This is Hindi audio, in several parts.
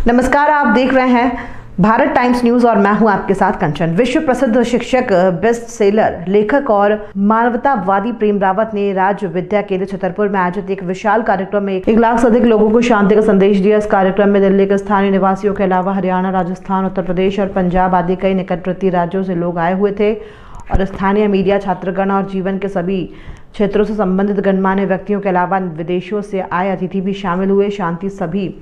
नमस्कार, आप देख रहे हैं भारत टाइम्स न्यूज और मैं हूं आपके साथ कंचन। विश्व प्रसिद्ध शिक्षक, बेस्ट सेलर, लेखक और मानवतावादी प्रेम रावत ने राज्य विद्या केंद्र छतरपुर में आयोजित एक विशाल कार्यक्रम में 1 लाख से अधिक लोगों को शांति का संदेश दिया। इस कार्यक्रम में दिल्ली के स्थानीय निवासियों के अलावा हरियाणा, राजस्थान, उत्तर प्रदेश और पंजाब आदि कई निकटवर्ती राज्यों से लोग आए हुए थे और स्थानीय मीडिया, छात्रगण और जीवन के सभी क्षेत्रों से संबंधित गणमान्य व्यक्तियों के अलावा विदेशों से आए अतिथि भी शामिल हुए। शांति सभी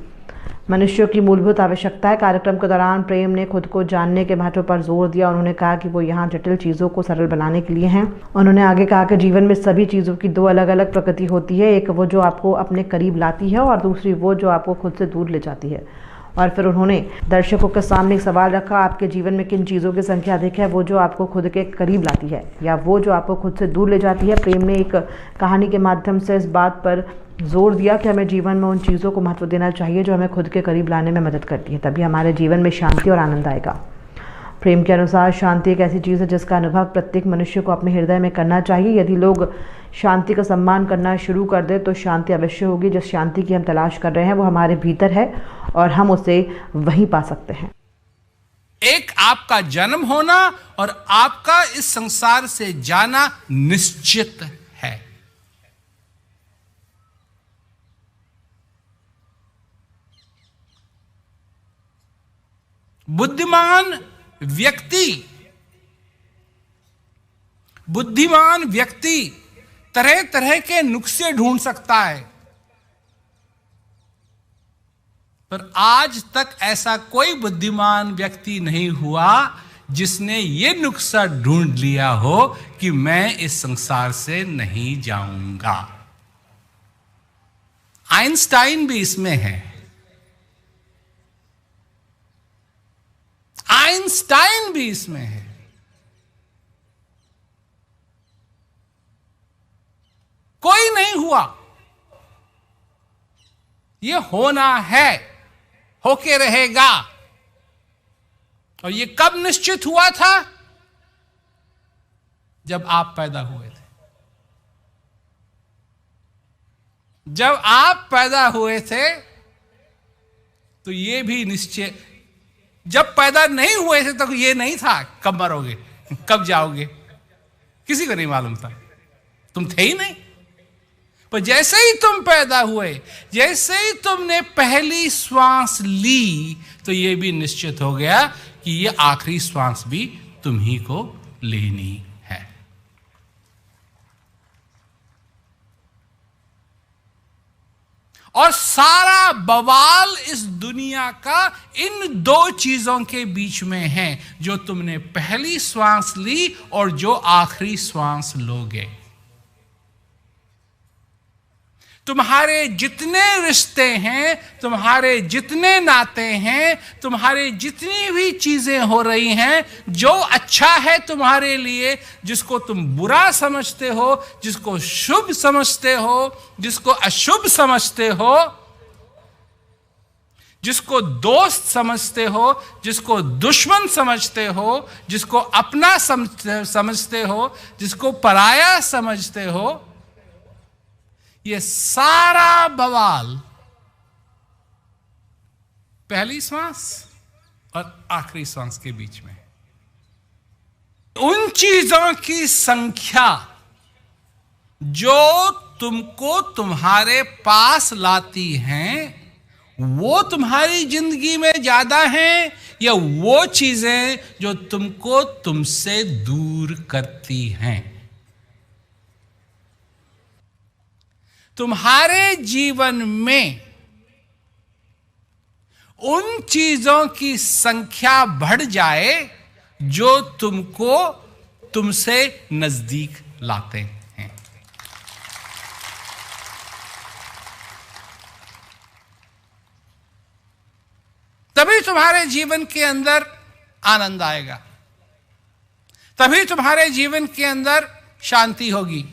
मनुष्यों की मूलभूत आवश्यकता है। कार्यक्रम के दौरान प्रेम ने खुद को जानने के महत्व पर जोर दिया। उन्होंने कहा कि वो यहाँ जटिल चीज़ों को सरल बनाने के लिए हैं। उन्होंने आगे कहा कि जीवन में सभी चीज़ों की 2 अलग अलग प्रकृति होती है, एक वो जो आपको अपने करीब लाती है और दूसरी वो जो आपको खुद से दूर ले जाती है। और फिर उन्होंने दर्शकों के सामने एक सवाल रखा, आपके जीवन में किन चीज़ों की संख्या अधिक है, वो जो आपको खुद के करीब लाती है या वो जो आपको खुद से दूर ले जाती है। प्रेम ने एक कहानी के माध्यम से इस बात पर जोर दिया कि हमें जीवन में उन चीज़ों को महत्व देना चाहिए जो हमें खुद के करीब लाने में मदद करती है, तभी हमारे जीवन में शांति और आनंद आएगा। प्रेम के अनुसार शांति एक ऐसी चीज़ है जिसका अनुभव प्रत्येक मनुष्य को अपने हृदय में करना चाहिए। यदि लोग शांति का सम्मान करना शुरू कर दें तो शांति अवश्य होगी। जिस शांति की हम तलाश कर रहे हैं वो हमारे भीतर है और हम उसे वहीं पा सकते हैं। एक आपका जन्म होना और आपका इस संसार से जाना निश्चित है। बुद्धिमान व्यक्ति तरह तरह के नुस्खे ढूंढ सकता है, पर आज तक ऐसा कोई बुद्धिमान व्यक्ति नहीं हुआ जिसने ये नुस्खा ढूंढ लिया हो कि मैं इस संसार से नहीं जाऊंगा। आइंस्टाइन भी इसमें है। आइंस्टाइन भी इसमें है। कोई नहीं हुआ, ये होना है, होके रहेगा। और ये कब निश्चित हुआ था? जब आप पैदा हुए थे। जब आप पैदा हुए थे तो ये भी निश्चय, जब पैदा नहीं हुए थे तो ये नहीं था कब मरोगे, कब जाओगे, किसी को नहीं मालूम था, तुम थे ही नहीं। पर जैसे ही तुम पैदा हुए, जैसे ही तुमने पहली श्वास ली तो ये भी निश्चित हो गया कि ये आखिरी श्वास भी तुम ही को लेनी है। और सारा बवाल इस दुनिया का इन 2 चीजों के बीच में है, जो तुमने पहली श्वास ली और जो आखिरी श्वास लोगे। तुम्हारे जितने रिश्ते हैं, तुम्हारे जितने नाते हैं, तुम्हारे जितनी भी चीजें हो रही हैं, जो अच्छा है तुम्हारे लिए, जिसको तुम बुरा समझते हो, जिसको शुभ समझते हो, जिसको अशुभ समझते हो, जिसको दोस्त समझते हो, जिसको दुश्मन समझते हो, जिसको अपना समझते हो, जिसको पराया समझते हो, ये सारा बवाल पहली श्वास और आखिरी श्वास के बीच में। उन चीजों की संख्या जो तुमको तुम्हारे पास लाती हैं, वो तुम्हारी जिंदगी में ज्यादा हैं या वो चीजें जो तुमको तुमसे दूर करती हैं? तुम्हारे जीवन में उन चीजों की संख्या बढ़ जाए जो तुमको तुमसे नजदीक लाते हैं। तभी तुम्हारे जीवन के अंदर आनंद आएगा, तभी तुम्हारे जीवन के अंदर शांति होगी।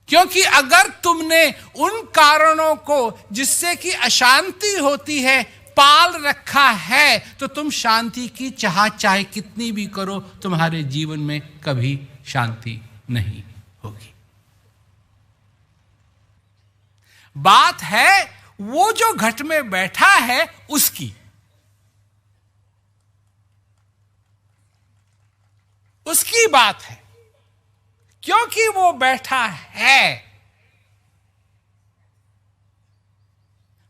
क्योंकि अगर तुमने उन कारणों को जिससे कि अशांति होती है पाल रखा है, तो तुम शांति की चाहे कितनी भी करो, तुम्हारे जीवन में कभी शांति नहीं होगी। बात है वो जो घट में बैठा है उसकी, उसकी बात है, क्योंकि वो बैठा है।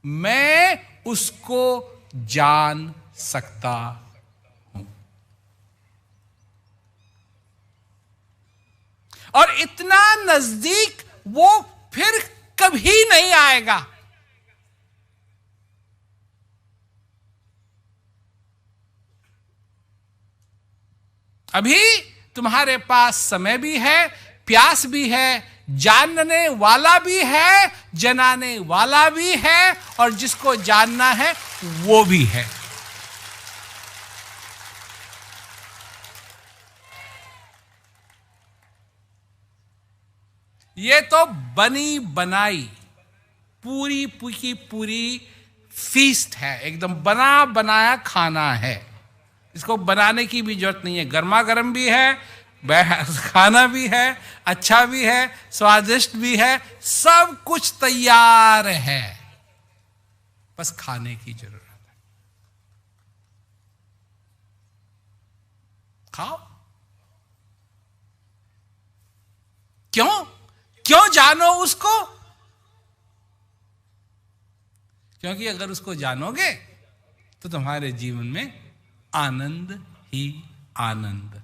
मैं उसको जान सकता हूं और इतना नजदीक वो फिर कभी नहीं आएगा। अभी तुम्हारे पास समय भी है, प्यास भी है, जानने वाला भी है, जनाने वाला भी है, और जिसको जानना है वो भी है। ये तो बनी बनाई पूरी की पूरी फीस्ट है, एकदम बना बनाया खाना है। इसको बनाने की भी जरूरत नहीं है, गर्मा गर्म भी है, खाना भी है, अच्छा भी है, स्वादिष्ट भी है, सब कुछ तैयार है, बस खाने की जरूरत है। खाओ। क्यों? क्यों जानो उसको? क्योंकि अगर उसको जानोगे तो तुम्हारे जीवन में आनंद ही आनंद